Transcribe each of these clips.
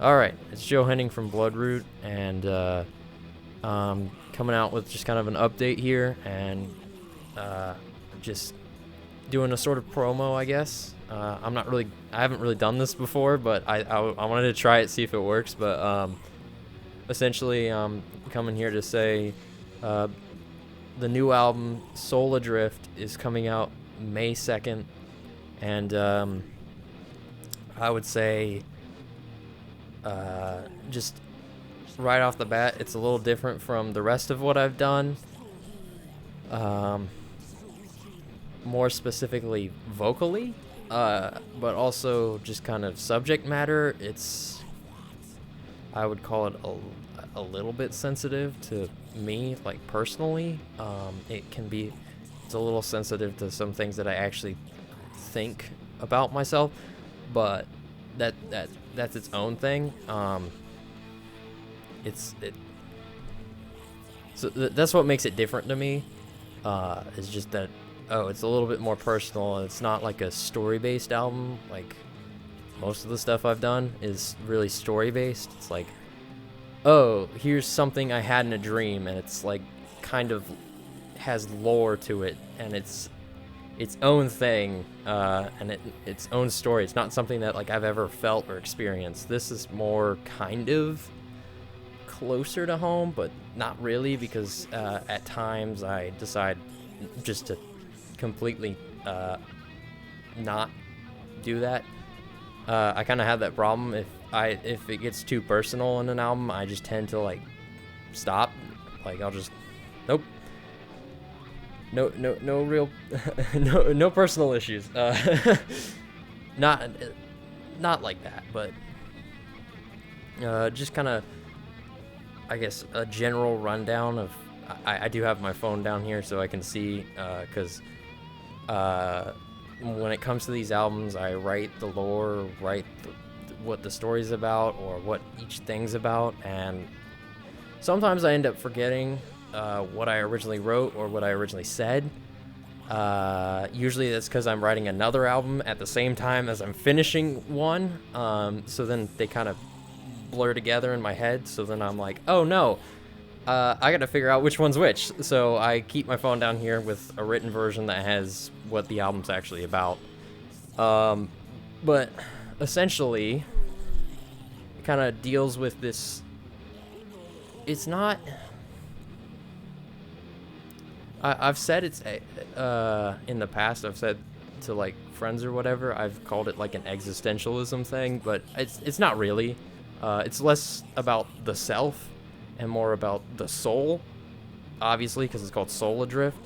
Alright, it's Joe Henning from Bloodroot, and coming out with just kind of an update here, and just doing a sort of promo, I guess. I haven't really done this before, but I wanted to try it, see if it works, but essentially, coming here to say the new album, Soul Adrift, is coming out May 2nd, and I would say just right off the bat, it's a little different from the rest of what I've done. More specifically vocally, but also just kind of subject matter. I would call it a little bit sensitive to me, like personally. It's a little sensitive to some things that I actually think about myself, but that's its own thing. That's what makes it different to me. It's just that it's a little bit more personal. It's not like a story-based album. Like most of the stuff I've done is really story-based. It's like, oh, here's something I had in a dream, and it's like kind of has lore to it, and it's its own thing, and its own story. It's not something that like I've ever felt or experienced. This is more kind of closer to home, but not really, because at times I decide just to completely not do that. I kind of have that problem. If it gets too personal in an album, I just tend to like stop. Like I'll just nope. No real no personal issues. Not like that, but just kind of, I guess, a general rundown of. I do have my phone down here so I can see, because when it comes to these albums, I write the lore, what the story's about, or what each thing's about, and sometimes I end up forgetting what I originally wrote or what I originally said. Usually that's because I'm writing another album at the same time as I'm finishing one, so then they kind of blur together in my head, so then I'm like, oh no, I gotta figure out which one's which. So I keep my phone down here with a written version that has what the album's actually about. But essentially, it kind of deals with this. It's not. I've said it's in the past. I've said to like friends or whatever. I've called it like an existentialism thing, but it's not really. It's less about the self and more about the soul, obviously, because it's called Soul Adrift.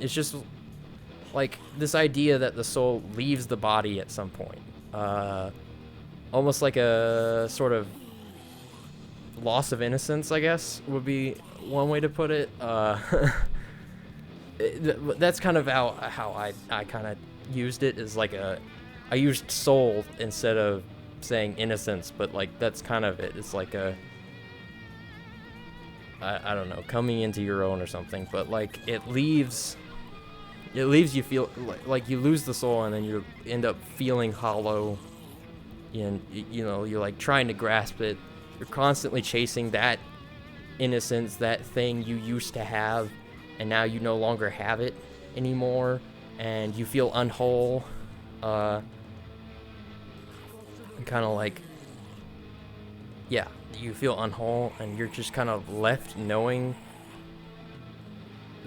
It's just like this idea that the soul leaves the body at some point. Almost like a sort of loss of innocence, I guess, would be one way to put it. That's kind of how I kind of used it, is like I used soul instead of saying innocence, but like that's kind of it. It's like I don't know, coming into your own or something, but like it leaves you feel like you lose the soul, and then you end up feeling hollow, and you're like trying to grasp it. You're constantly chasing that innocence, that thing you used to have, and now you no longer have it anymore, and you feel unwhole, kind of like, yeah, you feel unwhole, and you're just kind of left knowing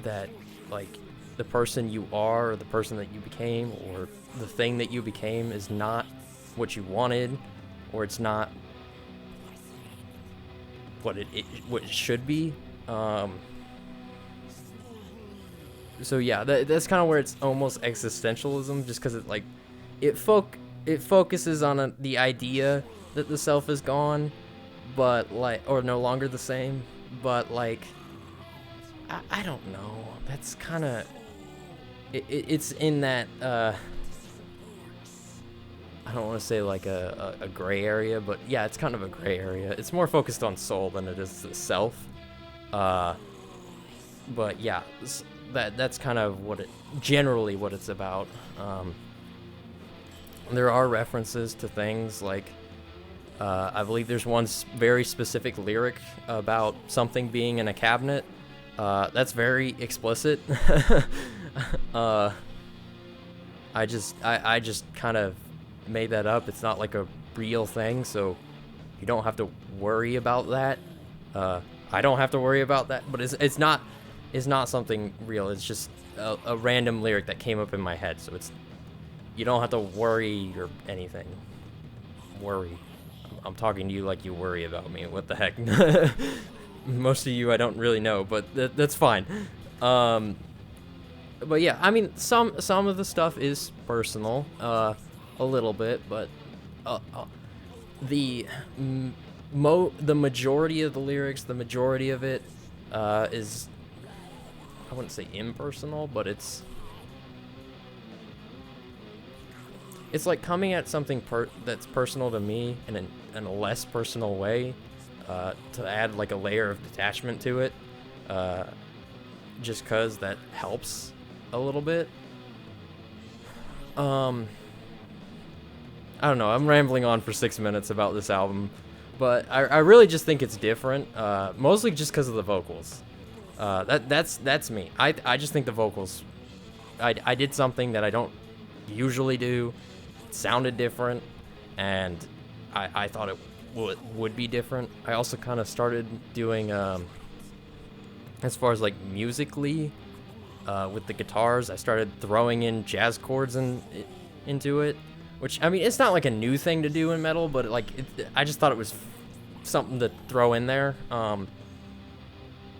that like the person you are, or the person that you became, or the thing that you became is not what you wanted, or it's not what it should be. So yeah, that's kind of where it's almost existentialism, just because it focuses on the idea that the self is gone, but like, or no longer the same, but like I don't know. That's kind of it's in that I don't want to say like a gray area, but yeah, it's kind of a gray area. It's more focused on soul than it is the self. But yeah, that's kind of generally what it's about. There are references to things like I believe there's one very specific lyric about something being in a cabinet. That's very explicit. uh, I just kind of made that up. It's not like a real thing, so you don't have to worry about that. I don't have to worry about that, but it's not something real. It's just a random lyric that came up in my head, so you don't have to worry or anything. Worry. I'm talking to you like you worry about me. What the heck? Most of you I don't really know, but that's fine. But yeah, I mean, some of the stuff is personal, a little bit, but the majority of the lyrics, the majority of it, is, I wouldn't say impersonal, but it's like coming at something that's personal to me in a less personal way, to add like a layer of detachment to it, just cause that helps a little bit. I don't know, I'm rambling on for 6 minutes about this album, but I really just think it's different, mostly just because of the vocals. That's me. I just think the vocals, I did something that I don't usually do. It sounded different, and I thought it would be different. I also kind of started doing, as far as like musically, with the guitars, I started throwing in jazz chords into it, which, I mean, it's not like a new thing to do in metal, but I just thought it was something to throw in there.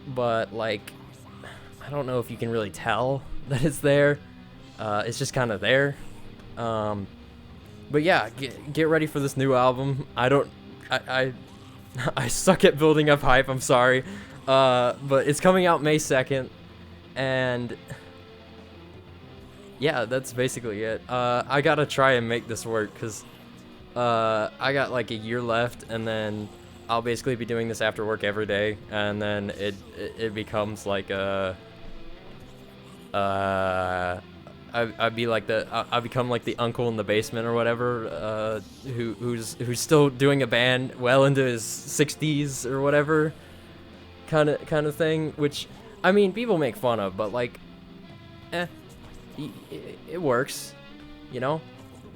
But like, I don't know if you can really tell that it's there. It's just kind of there. But yeah, get ready for this new album. I suck at building up hype, I'm sorry. But it's coming out May 2nd, and yeah, that's basically it. I gotta try and make this work, because I got like a year left, and then I'll basically be doing this after work every day, and then it becomes like I'd be like I become like the uncle in the basement or whatever, who's still doing a band well into his 60s or whatever, kind of thing. Which, I mean, people make fun of, but like, it works, you know.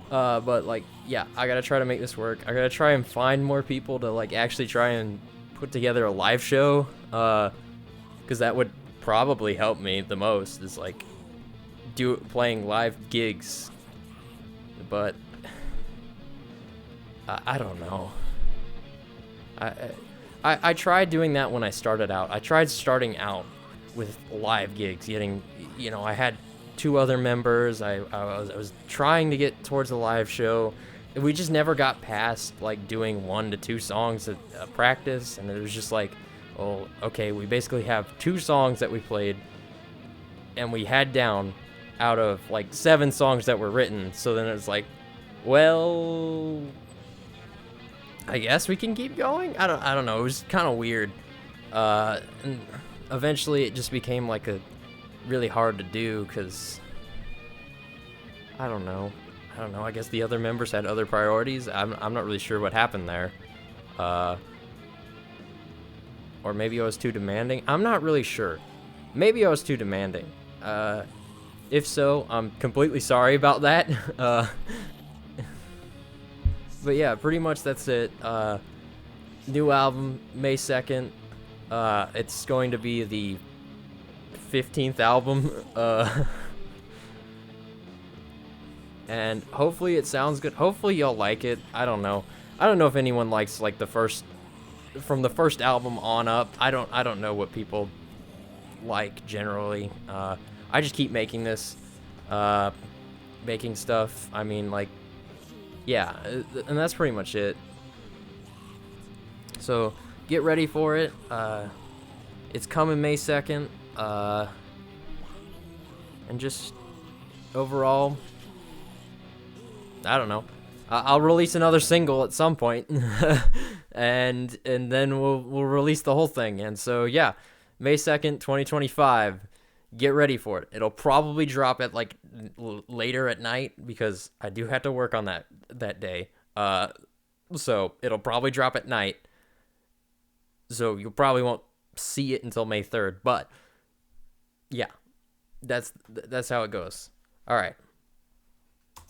But like, yeah, I gotta try to make this work. I gotta try and find more people to like actually try and put together a live show, because that would probably help me the most, is like playing live gigs. But I don't know. I tried doing that when I started out. I tried starting out with live gigs, getting, you know, I had 2 other members. I was trying to get towards a live show. We just never got past like doing 1 to 2 songs at practice, and it was just like, well, okay, we basically have 2 songs that we played, and we had down out of like 7 songs that were written. So then it's like, well, I guess we can keep going. I don't know. It was kind of weird. And eventually it just became like a really hard to do, because I don't know. I guess the other members had other priorities. I'm not really sure what happened there. Or maybe I was too demanding. I'm not really sure. Maybe I was too demanding. If so, I'm completely sorry about that. But yeah, pretty much that's it. New album, May 2nd. It's going to be the 15th album. And hopefully it sounds good. Hopefully y'all like it. I don't know. I don't know if anyone likes like from the first album on up. I don't know what people like generally. I just keep making this, making stuff. I mean, like, yeah, and that's pretty much it. So get ready for it. It's coming May 2nd. And just overall, I don't know. I'll release another single at some point, and then we'll release the whole thing. And so yeah, May 2nd, 2025. Get ready for it. It'll probably drop at like later at night, because I do have to work on that day. So it'll probably drop at night. So you probably won't see it until May 3rd. But yeah, that's how it goes. All right.